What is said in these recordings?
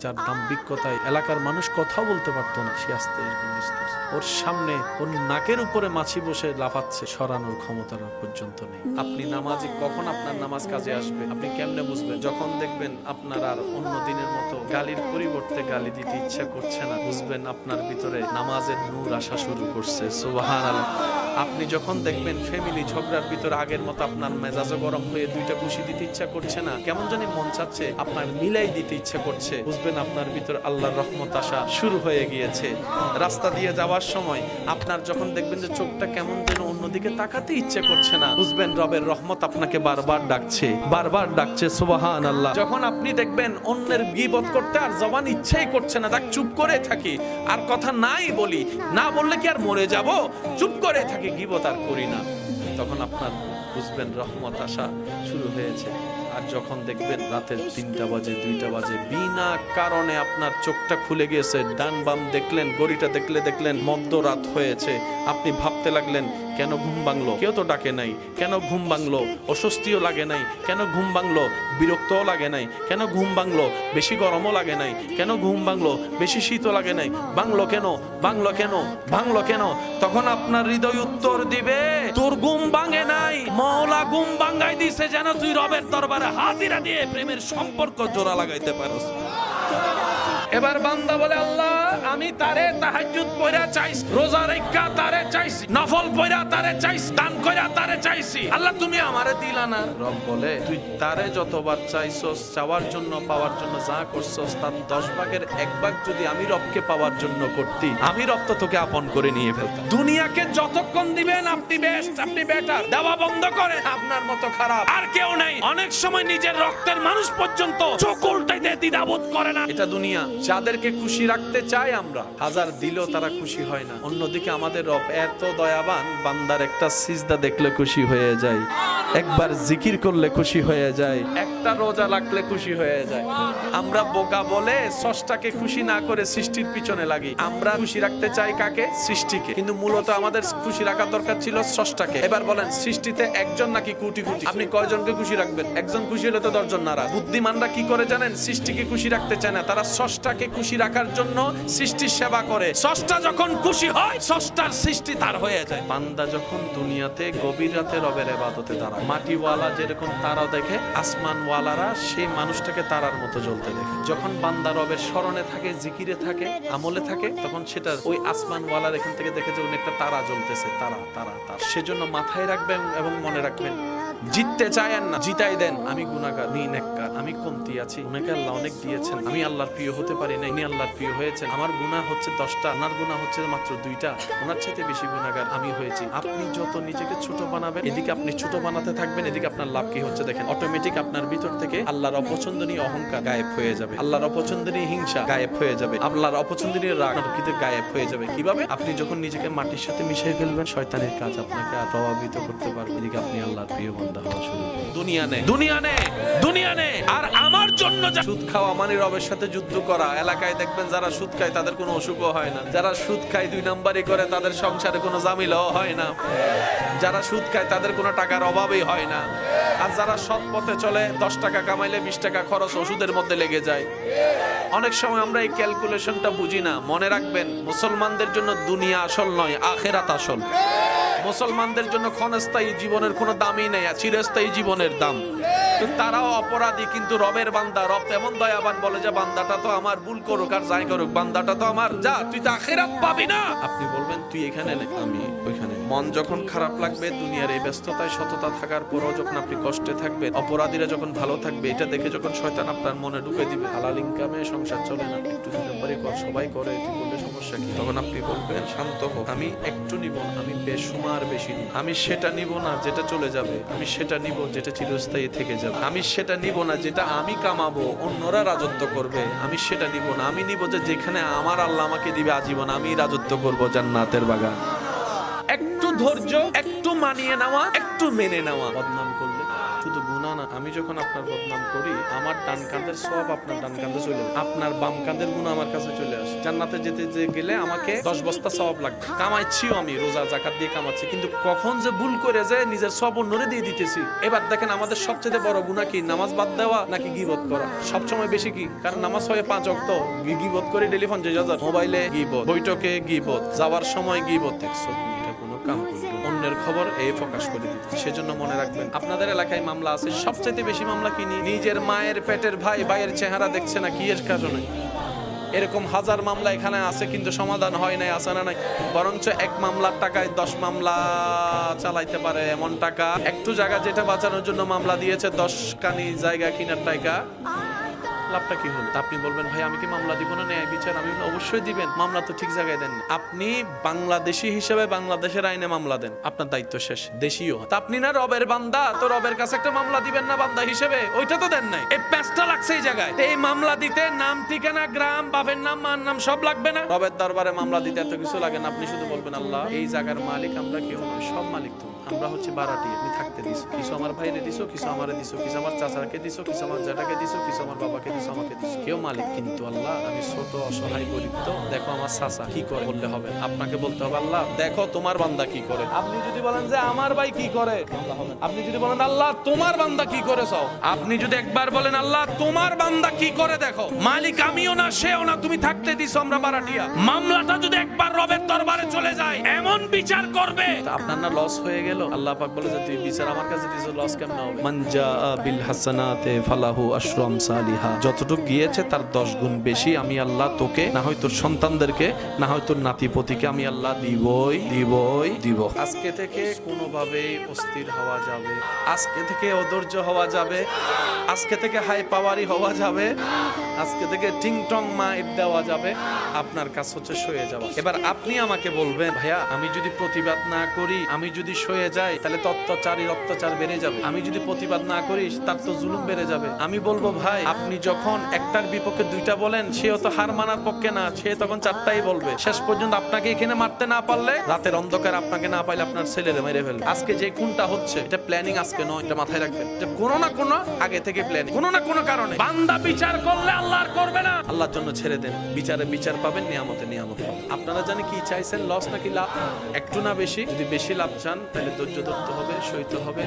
যার দাম্ভিকতায় এলাকার মানুষ কথা বলতে পারতো না, সে আস্তে ওর সামনে ওর নাকের উপরে মাছি বসে লাফাচ্ছে, সরানোর ক্ষমতা পর্যন্ত নেই। আপনি নামাজি, কখন আপনার নামাজ কাজে আসবে আপনি কেমনে বুঝবেন? যখন দেখবেন আপনার আর অন্য দিনের মতো গালির পরিবর্তে গালি দিতে ইচ্ছা করছে না, বুঝবেন আপনার ভিতরে নামাজের নূর আসা শুরু করছে। সুবহানাল্লাহ। আপনি যখন দেখবেন ফ্যামিলি ঝগড়ার ভিতরে আগের মতো আপনার মেজাজও গরম হয়ে দুইটা খুশি দিতে ইচ্ছা করছে না, কেমন জানি মন চাচ্ছে আপনার মিলাই দিতে ইচ্ছা করছে, বুঝবেন আপনার ভিতরে আল্লাহর রহমত আসা শুরু হয়ে গিয়েছে। রাস্তা দিয়ে যাওয়ার সময় আপনার যখন দেখবেন যে চোখটা কেমন যেন অন্যদিকে তাকাতে ইচ্ছে করছে না, বুঝবেন রবের রহমত আপনাকে বারবার ডাকছে, বারবার ডাকছে। সুবহানাল্লাহ। যখন আপনি দেখবেন অন্যের গীবত করতে আর জবান ইচ্ছাই করছে না, তাক চুপ করে থাকি, আর কথা নাই বলি, না বললে কি আর মরে যাব, চুপ করে থাকি, গীবত আর করি না, তখন আপনার বুঝবেন রহমত আসা শুরু হয়েছে। আর যখন দেখবেন রাতের 3টা বাজে 2টা বাজে বিনা কারণে আপনার চোখটা খুলে গিয়েছে, ডান বাম দেখলেন, ঘড়িটা দেখলেন মধ্যরাত হয়েছে, আপনি ভাবতে লাগলেন কেন ঘুম ভাঙলো, কেউ তো ডাকে নাই, কেন ঘুম ভাঙলো, অস্বস্তিও লাগে নাই, কেন ঘুম ভাঙলো, বিরক্তও লাগে নাই, কেন ঘুম ভাঙলো, বেশি গরমও লাগে নাই, কেন ঘুম ভাঙলো, বেশি শীতও লাগে নাই, ভাঙলো কেন, ভাঙলো কেন, ভাঙলো কেন? তখন আপনার হৃদয় উত্তর দিবে, তোর ঘুম ভাঙে নাই, মাওলা ঘুম ভাঙাই দিছে যেন তুই রবের দরবারে হাজিরা দিয়ে প্রেমের সম্পর্ক জোড়া লাগাইতে পারোস। এবার বান্দা বলে, আল্লাহ আমি তারে তাহাজ্জুদ পড়া চাইছি, রোজা রাখা তারে চাইছি, নফল পড়া তারে চাইছি, দান কইরা তারে চাইছি, আল্লাহ তুমি আমারে দিলা না। রব বলে, তুই তারে যতবার চাইছস, চাওয়ার জন্য পাওয়ার জন্য যা করছস, তার 10 ভাগের 1 ভাগ যদি আমি রবকে পাওয়ার জন্য করতি, আমি রব তো তোকে আপন করে নিয়ে ফেলতাম। দুনিয়াকে যতক্ষণ দিবেন আপনি বেস্ট, আপনি বেটার, দেওয়া বন্ধ করেন, আপনার মতো খারাপ আর কেউ নাই। অনেক সময় নিজের রক্তের মানুষ পর্যন্ত চোখ উল্টাইতে দ্বিধাবোধ করে না। এটা দুনিয়া। যাদেরকে খুশি রাখতে চাই আমরা, হাজার দিলেও তারা খুশি হয় না। অন্যদিকে আমাদের রব এত দয়াবান, বান্দার একটা সিজদা দেখলে খুশি হয়ে যায়, একবার জিকির করলে খুশি হয়ে যায়, একটা রোজা রাখলে খুশি হয়ে যায়। আমরা বোকা বলে স্রষ্টাকে খুশি না করে সৃষ্টির পিছনে লাগি। আমরা খুশি রাখতে চাই কাকে? সৃষ্টিকে। কিন্তু মূলত আমাদের খুশি রাখার দরকার ছিল স্রষ্টাকে। এবার বলেন, সৃষ্টিতে একজন নাকি কোটি কোটি? আপনি কয়জনকে খুশি রাখবেন? একজন খুশি হলে তো 10 জন নারাজ। বুদ্ধিমানরা কি করে জানেন? সৃষ্টিকে খুশি রাখতে চায় না, তারা স্রষ্টাকে খুশি রাখার জন্য সৃষ্টির সেবা করে। স্রষ্টা যখন খুশি হয়, স্রষ্টার সৃষ্টি তার হয়ে যায়। বান্দা যখন দুনিয়াতে গভীর রাতে রবের ইবাদতে দাঁড়ায়, মাটিওয়ালা যেরকম তারা দেখে, আসমানওয়ালারা সেই মানুষটাকে তারার মতো জ্বলতে দেখে। যখন বান্দা রবের স্মরণে থাকে, জিকিরে থাকে, আমলে থাকে, তখন সেটা ওই আসমানওয়ালার এখান থেকে দেখে যে একটা তারা জ্বলতেছে, তারা তারা তারা। সেজন্য মাথায় রাখবেন এবং মনে রাখবেন, জিততে চায়েন না, জিতাই দেন। আমি গুনাহগার, আমি নেককার, আমি কমতি আছি, উনাকে আল্লাহ অনেক দিয়েছেন, আমি আল্লাহর প্রিয় হতে পারি না, ইনি আল্লাহর প্রিয় হয়েছেন। আমার গুনাহ হচ্ছে 10টা, ওনার গুনাহ হচ্ছে মাত্র 2টা, ওনার চাইতে বেশি গুনাহগার আমি হয়েছি। আপনি যত নিজেকে ছোট বানাবেন, এদিকে আপনি ছোট বানাতে থাকবেন, এদিকে আপনার লাভ কি হচ্ছে দেখেন। অটোমেটিক আপনার ভিতর থেকে আল্লাহর অপছন্দনীয় অহংকার গায়েব হয়ে যাবে, আল্লাহর অপছন্দনীয় হিংসা গায়েব হয়ে যাবে, আল্লাহর অপছন্দনীয় রাগ গায়েব হয়ে যাবে। কিভাবে? আপনি যখন নিজেকে মাটির সাথে মিশিয়ে ফেলবেন, শয়তানের কাজ আপনাকে আর প্রভাবিত করতে পারবে। এদিকে আপনি আল্লাহর প্রিয় বান্দা হওয়া শুরু করবেন। দুনিয়া নে, দুনিয়া নে, দুনিয়া নে। আর আমার জন্য সুদ খাওয়া মানে রবের সাথে যুদ্ধ করা। এলাকায় দেখবেন যারা সুদ খায় তাদের কোনো অসুখও হয় না, যারা সুদ খায় 2 নাম্বারই করে তাদের সংসারে কোনো জামিলাও হয় না, যারা সুদ খায় তাদের কোনো টাকার অভাবই হয় না। আর যারা সৎ পথে চলে, 10 টাকা কামাইলে 20 টাকা খরচ ওষুধের মধ্যে লেগে যায়। অনেক সময় আমরা এই ক্যালকুলেশনটা বুঝি না। মনে রাখবেন, মুসলমানদের জন্য দুনিয়া আসল নয়, আখিরাত আসল। মুসলমানদের জন্য ক্ষণস্থায়ী জীবনের কোনো দামই নেই, চিরস্থায়ী জীবনের দাম। তারাও অপরাধী, কিন্তু রবের বান্দা। রব এমন দয়াবান, বলে যে বান্দাটা তো আমার, ভুল করুক আর যাই করুক, বান্দাটা তো আমার, যা তুই তো আখিরাত পাবি না। আপনি বলবেন তুই এখানে নে, আমি ওইখানে। মন যখন খারাপ লাগবে, দুনিয়ার এই ব্যস্ততায় সততা থাকার পরও যখন আপনি কষ্টে থাকবেন, অপরাধীরা যখন ভালো থাকবে, এটা দেখে যখন শয়তান আপনার মনে ঢুকে দিবে হালাল ইনকামে সংসার চলে না, একটু 2 নম্বরে কর, সবাই করে, তুই বললে সমস্যা কি? তখন আপনি বলবেন, শান্ত হোক, আমি একটু নিব না, আমি বেশুমার বেশি নিব। আমি সেটা নিব না যেটা চলে যাবে, আমি সেটা নিব যেটা চিরস্থায়ী থেকে যাবে। আমি সেটা নিব না যেটা আমি কামাবো, অন্যরা রাজত্ব করবে, আমি সেটা নিব না। আমি নিব যে যেখানে আমার আল্লাহ আমাকে দিবে আজীবন, আমি রাজত্ব করব জান্নাতের বাগান। একটু ধৈর্য, একটু মানিয়ে নেওয়া, একটু মেনে নেওয়া। বদনাম করলে শুধু গুনাহ না, আমি যখন আপনার বদনাম করি আমার ডান কাঁধের সওয়াব আপনার ডান কাঁধে চলে যায়, আপনার বাম কাঁধের গুনাহ আমার কাছে চলে আসে। জান্নাতে যেতে গেলে আমাকে 10 বস্তা সওয়াব লাগবে। কামাইছিও আমি, রোজা যাকাত দিয়ে কামাচ্ছি, কিন্তু কখন যে ভুল করে যে নিজের সওয়াব অন্যরে দিয়ে দিতেছি। এবার দেখেন আমাদের সবচেয়ে বড় গুনাহ কি? নামাজ বাদ দেওয়া নাকি গীবত করা? সবসময় বেশি কি? কারণ নামাজ হয় 5 ওয়াক্ত, গীবত করে টেলিফোন 5000, মোবাইলে গীবত, বৈঠকে গীবত, যাওয়ার সময় গীবত। দেখছো এটা কোনো কাম করলো, অন্যের খবর এই প্রকাশ করে দিতে। সেজন্য মনে রাখবেন আপনাদের এলাকায় মামলা আছে, সবচেয়ে বেশি মামলা কি নিয়ে? নিজের মায়ের পেটের ভাই ভাইয়ের চেহারা দেখছে না, কি এর কারণে? এরকম হাজার মামলা এখানে আছে কিন্তু সমাধান হয় নাই, আছে না নাই? বরঞ্চ এক মামলার টাকায় 10 মামলা চালাইতে পারে এমন টাকা। একটু জায়গা যেটা বাঁচানোর জন্য মামলা দিয়েছে, 10 কানি জায়গা কিনার টাকা, লাভটা কি হল? আপনি বলবেন ভাই আমি কি মামলা দিব না, ন্যায় বিচার? আমি অবশ্যই দিবেন, মামলা তো ঠিক জায়গায় দেন। আপনি বাংলাদেশী হিসেবে বাংলাদেশের আইনে মামলা দেন, আপনার দায়িত্ব শেষ। দেশীয় তা আপনি না রবের বান্দা, তো রবের কাছে একটা মামলা দিবেন না বান্দা হিসেবে? ওইটা তো দেন নাই। এই প্যাচটা লাগছে এই জায়গায়। এই মামলা দিতে নাম, ঠিকানা, গ্রাম, বাপের নাম, মার নাম সব লাগবে না? রবের দরবারে মামলা দিতে এত কিছু লাগে না। আপনি শুধু বলবেন আল্লাহ এই জায়গার মালিক আমরা কেউ নয়, সব মালিক তুমি, আমরা হচ্ছে বারাটি, আমি থাকতে দিছো, কিছু আমার ভাইরে দিছো, কিছু আমারে দিছো, কিছু আমার চাচাকে দিছো, কিছু আমার জ্যাঠাকে দিছো, কিছু আমার বাবাকে দিছো, আমাকে দিছো। কেউ মালিক কিন্তু আল্লাহ আমি ছোট অসহায় গরিব, তো দেখো আমার চাচা কি করে বললে হবে? আপনাকে বলতে হবে আল্লাহ দেখো তোমার বান্দা কি করে। আপনি যদি বলেন যে আমার ভাই কি করে, আপনি যদি বলেন আল্লাহ তোমার বান্দা কি করে চাও, আপনি যদি একবার বলেন আল্লাহ তোমার বান্দা কি করে দেখো, মালিক আমিও না সেও না, তুমি থাকতে দিছো, আমরা বারাটিয়া। মামলাটা যদি একবার রবের দরবারে চলে যায় এমন বিচার করবে, আপনার না লস হয়ে গেল। আল্লাহ পাক বলে যে তুই বিচার আমার কাছে দিছো, লস কেমন হবে? মান জাআ বিল হাসানাতে ফালাহু আশরু আমসালিহা, যতটুকু গিয়েছে তার 10 গুণ বেশি আমি আল্লাহ তোকে, না হয় তোর সন্তানদেরকে, না হয় তোর নাতিপতিকে আমি আল্লাহ দিব। আজকে থেকে কোনোভাবেই অস্থির হওয়া যাবে, আজকে থেকে অধৈর্য হওয়া যাবে, আজকে থেকে হাই পাওয়ারি হওয়া যাবে, আজকে থেকে টিং টং মাইট দেওয়া যাবে। আপনার কাজ হচ্ছে সয়ে যাওয়া। এবার আপনি আমাকে বলবেন ভাইয়া আমি যদি প্রতিবাদ না করি, আমি যদি সয়ে যাই, তাহলে অত্যাচার বেড়ে যাবে। আমি যদি প্রতিবাদ না করি তার তো জুলুম বেড়ে যাবে। আমি বলবো ভাই আপনি যখন একটার বিপক্ষে 2টা বলেন, সেও তো হার মানার পক্ষে না, সে তখন 4টাই বলবে। শেষ পর্যন্ত আপনাকে এখানে মারতে না পারলে রাতের অন্ধকার আপনাকে না পাইলে আপনার ছেলেরে মেরে ফেলবে। আজকে যে কোনটা হচ্ছে এটা প্ল্যানিং আজকে নয়, এটা মাথায় রাখবেন। যে কোনো না কোনো আগে থেকে প্ল্যানিং, কোনো না কোনো কারণে। বান্দা বিচার করলে আল্লাহ আর করবে না, আল্লাহর জন্য ছেড়ে দেন। বিচারে বিচার পাবেন, নিয়ামতে নিয়ামত পাবেন। আপনারা জানেন কি চাইছেন, লস নাকি লাভ? একটু না বেশি? যদি বেশি লাভ চান তাহলে ধৈর্য ধরতে হবে, সইতে হবে,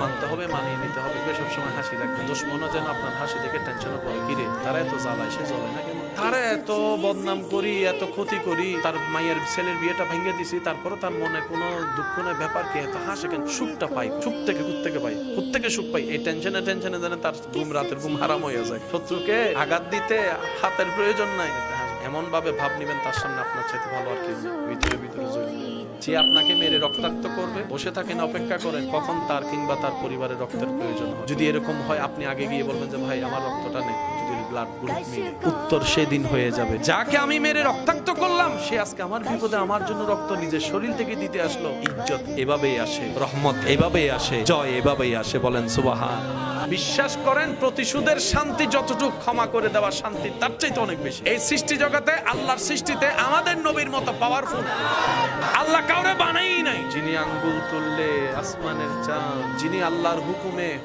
মানতে হবে, মানিয়ে নিতে হবে। সবসময় হাসি রাখবেন। দুশ্মনও যেন আপনার হাসি দেখে টেনশনে পড়ে, কিরে তারা এত জ্বালায়, সে জ্বলে না কেন? তারা এত বদনাম করি, এত ক্ষতি করি, তার মায়ের ছেলের বিয়েটা ভেঙে দিছি, তারপরে তার মনে কোনো দুঃখ নেই, ব্যাপার কি? এত হাসে কেন? সুখটা পাই, সুখ থেকে সুখ পাই। এই টেনশনে জানে তার রাতের ঘুম হারাম হয়ে যায়। শত্রুকে আঘাত দিতে হাতের প্রয়োজন নাই, এমন ভাবে ভাব নিবেন তার সামনে আপনার চাইতে ভালো আর কেউ নেই। ভিতরে যে আপনাকে মেরে রক্তাক্ত করবে, বসে থাকেন, অপেক্ষা করেন কখন তার কিংবা তার পরিবারের রক্তের প্রয়োজন হয়। যদি এরকম হয় আপনি আগে গিয়ে বলবেন যে ভাই আমার রক্তটা নেই, যদি ব্লাড গ্রুপ নেই, উত্তর সেদিন হয়ে যাবে যাকে আমি মেরে রক্তাক্ত করলাম সে আজকে আমার বিপদে আমার জন্য রক্ত নিজের শরীর থেকে দিতে আসলো। ইজ্জত এভাবেই আসে, রহমত এভাবেই আসে, জয় এভাবেই আসে। বলেন সুবহান। বিশ্বাস করেন প্রতিশোধের শান্তি যতটুকু ক্ষমা করে দেওয়ার শান্তি তার চাইতে অনেক বেশি। এই সৃষ্টি জগতে আল্লাহর সৃষ্টিতে আমাদের নবীর মতো পাওয়ারফুল আল্লাহ কাউরে বানাই নাই। যিনি আঙ্গুল তুললে আসমানের চাঁদ, যিনি আল্লাহর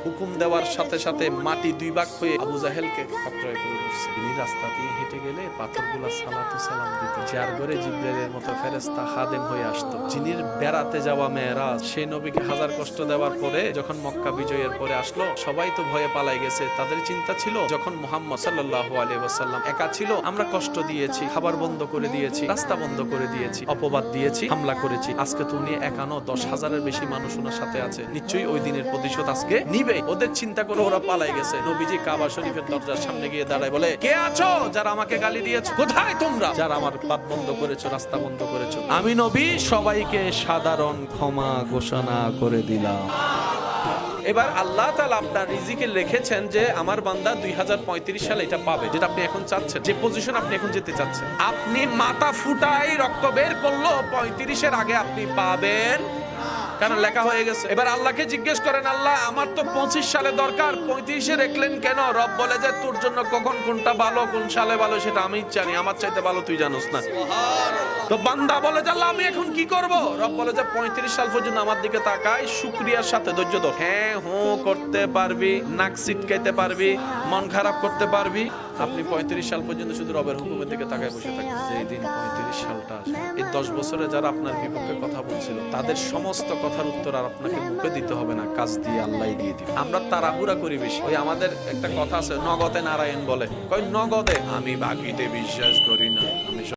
হুকুম দেওয়ার সাথে সাথে মাটি 2 ভাগ হয়ে আবু জাহেলকে কতরায় করে বসছে। তিনি রাস্তা দিয়ে হেঁটে গেলে পাথরগুলা সালাতু সালাম দিত, যার ঘরে জিবরাইলের মতো ফেরেশতা খাদেম হয়ে আসতো। যিনি বেড়াতে যাওয়া মেরাজ, সেই নবীকে হাজার কষ্ট দেওয়ার পরে যখন মক্কা বিজয়ের পরে আসলো, সবাই তো ভয়ে পালাই গেছে। তাদের চিন্তা ছিল যখন মুহাম্মদ সাল্লাল্লাহু আলাইহি ওয়াসাল্লাম একা ছিল, আমরা কষ্ট দিয়েছি, খাবার বন্ধ করে দিয়েছি, রাস্তা বন্ধ করে দিয়েছি, অপবাদ দিয়েছি, হামলা করেছি। আজকে তো উনি একা নয়, 10,000-এর বেশি মানুষ ওনার সাথে আছে, নিশ্চয়ই ওই দিনের প্রতিশোধ আজকে নিবে। ওদের চিন্তা করে ওরা পালাই গেছে। নবীজি কাবা শরীফের দরজার সামনে গিয়ে দাঁড়ায় বলে, কে আছো যারা আমাকে গালি দিয়েছো? কোথায় তোমরা যারা আমার পথ বন্ধ করেছো, রাস্তা বন্ধ করেছো? আমি নবী সবাইকে সাধারণ ক্ষমা ঘোষণা করে দিলাম। এবার আল্লাহ তাআলা আপনার রিজিকে লিখেছেন যে আমার বান্দা 2035 সালে এটা পাবে, যেটা আপনি এখন চাচ্ছেন, যে পজিশন আপনি এখন যেতে চাচ্ছেন। আপনি মাথা ফুটাই রক্ত বের করলো 35-এর আগে আপনি পাবেন কারণ লেখা হয়ে গেছে। এবার আল্লাহকে জিজ্ঞেস করেন, আল্লাহ আমার তো 25 সালে দরকার, 35-এ রাখলেন কেন? রব বলে যে তোর জন্য কখন কোনটা ভালো, কোন সালে ভালো সেটা আমি জানি, আমার চাইতে ভালো তুই জানোস না। তো বান্দা বলে যে আল্লাহ আমি এখন কি করব? রব বলে যে 35 সাল পর্যন্ত আমার দিকে তাকাই, শুকরিয়ার সাথে ধৈর্য ধর। হ্যাঁ হু করতে পারবি, নাক সিটকাইতে পারবি, মন খারাপ করতে পারবি। আপনি 35 সাল পর্যন্ত শুধু রবের হুকুমের দিকে তাকায় বসে থাকবেন। যেই দিন 35 সালটা আসবে, এই 10 বছরে যারা আপনার বিপক্ষে কথা বলছিল তাদের সমস্ত কথার উত্তর আর আপনাকে মুখে দিতে হবে না, কাজ দিয়ে আল্লাহই দিয়ে দিবে। আমরা তাড়াহুড়া করি বেশি। ওই আমাদের একটা কথা আছে, নগদে নারায়ণ বলে, কই নগদে? আমি বাকিতে বিশ্বাস করি না, আমি